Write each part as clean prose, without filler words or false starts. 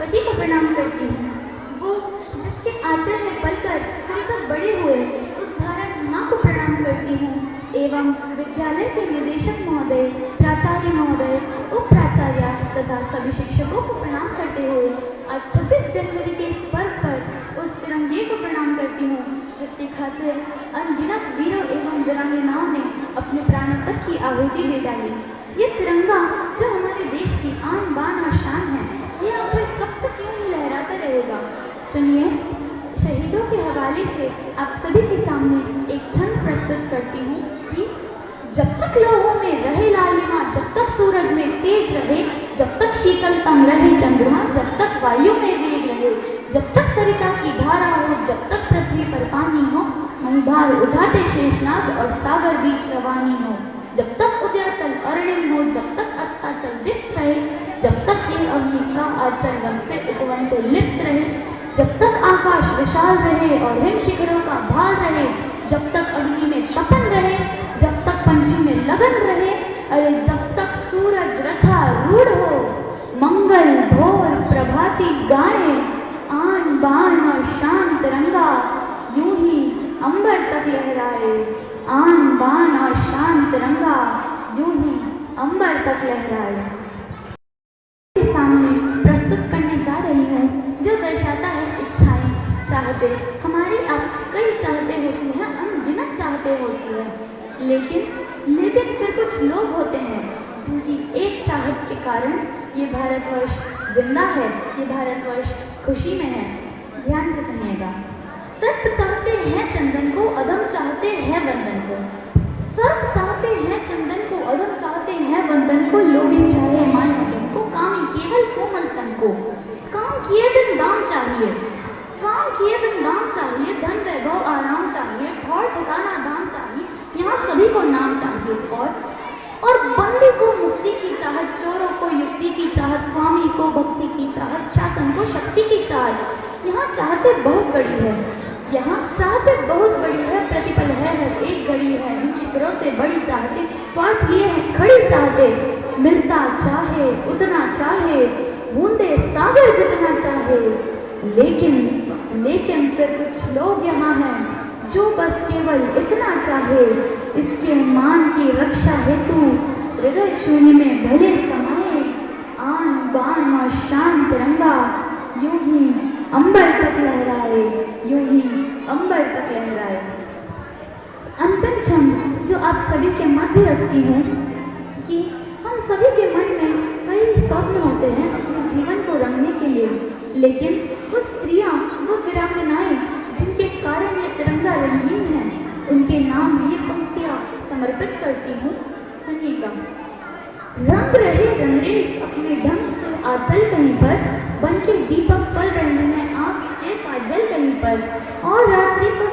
राष्ट्रपति को प्रणाम करती हूँ, वो जिसके आंचल में पलकर हम सब बड़े हुए, उस भारत माँ को प्रणाम करती हूँ एवं विद्यालय के निदेशक महोदय, प्राचार्य महोदय, उप प्राचार्य तथा सभी शिक्षकों को प्रणाम करते हुए आज 26 जनवरी के इस पर्व पर उस तिरंगे को प्रणाम करती हूँ जिसकी खातिर अनगिनत वीरों एवं वीरांगनाओं ने अपने प्राणों तक की आहुति दे डाली। ये तिरंगा जो हमारे देश की आन बान और शान है, ये आखिर कब तक यूं ही लहराता रहेगा। सुनिए, शहीदों के हवाले से आप सभी के सामने एक छंद प्रस्तुत करती हूँ कि जब तक लौहों में रहे लालिमा, जब तक सूरज में तेज रहे, जब तक शीतलतम रहे चंद्रमा, जब तक वायु में वेग रहे, जब तक सरिता की धारा हो, जब तक पृथ्वी पर पानी हो, मणिभार उठाते शेषनाग और सागर बीच रवानी हो, जब तक उदयाचल अरुणिम हो, जब तक अस्ताचल दीप्त रहे, जब तक ये अग्नि का आंचल वन से उपवन से लिप्त रहे, जब तक आकाश विशाल रहे और हिम शिखरों का भार रहे, जब तक अग्नि में तपन रहे, जब तक पंछी में लगन रहे, अरे जब तक सूरज रथा रूढ़ हो, मंगल भोर प्रभाती गाए, आन बान और शान तिरंगा यूं ही अंबर तक लहराए, आन बान और शान तिरंगा यूं ही अंबर तक लहराए। के सामने प्रस्तुत करने जा रही हूँ जो दर्शाता है इच्छाएं, चाहते। हमारी आप कई चाहते होती हैं, अनगिनत चाहते होती है, लेकिन फिर कुछ लोग होते हैं जिनकी एक चाहत के कारण ये भारतवर्ष जिंदा है, ये भारतवर्ष खुशी में है। ध्यान से सुनिएगा। सर्प चाहते हैं चंदन को, अधम चाहते हैं वंदन को। सर्प चाहते हैं चंदन को, अधम चाहते हैं वंदन को, लोभी चाहे मायावन को, कामी केवल कोमल तन को। काम किए बिन दाम चाहिए, काम किए बिन दाम चाहिए, धन वैभव आराम चाहिए, ठौर ठिकाना दाम चाहिए, यहाँ सभी को नाम चाहिए। और बंदी को मुक्ति की चाहत, चोरों को युक्ति की चाहत, स्वामी को भक्ति की चाहत, शासन को शक्ति की चाहत। यहाँ चाहते बहुत बड़ी है, यहाँ चाहते बहुत बड़ी है, प्रतिपल है हर एक घड़ी है, इन शिखरों से बड़ी चाहते, स्वार्थ लिए है खड़ी चाहते, मिलता चाहे उतना चाहे, बूंदे सागर जितना चाहे। लेकिन फिर कुछ लोग यहाँ हैं जो बस केवल इतना चाहे, इसके मान की रक्षा हेतु हृदय शून्य में भले समाये, आन बान और शान तिरंगा यूं ही अंबर तक लहराए, यूं ही अंबर तक लहराए। अंतिम छंद जो आप सभी के मध्य रखती हूँ कि हम सभी के मन में कई स्वप्न होते हैं अपने जीवन को रंगने के लिए, लेकिन वो स्त्रियाँ, वो वीरांगनाएं जिनके कारण ये तिरंगा रंगीन है, उनके नाम ये पंक्तियाँ समर्पित करती हूँ। सुनिएगा। रंग रहे रंगरेज अपने ढंग से आंचल कहीं पर, बन के दीपक पल रहे हैं आँख के काजल कहीं पर, और रात्रि को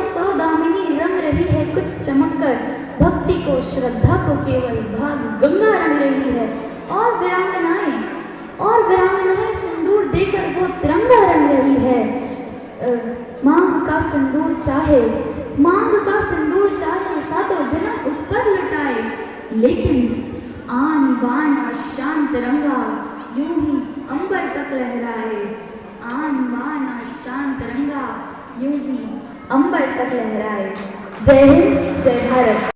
सौदामिनी रंग रही है कुछ चमक कर, भक्ति को श्रद्धा को केवल भाग गंगा रंग रही है। और वीरांगनाएं सिंदूर देकर वो तिरंगा रंग रही है। मांग का सिंदूर चाहे, सातों जन्म उस पर लुटाए, लेकिन आन बान और शान तिरंगा यूं ही अंबर तक लहराए, आन बान और शान तिरंगा यूं ही अंबर तक लहराए। जय हिंद, जय भारत।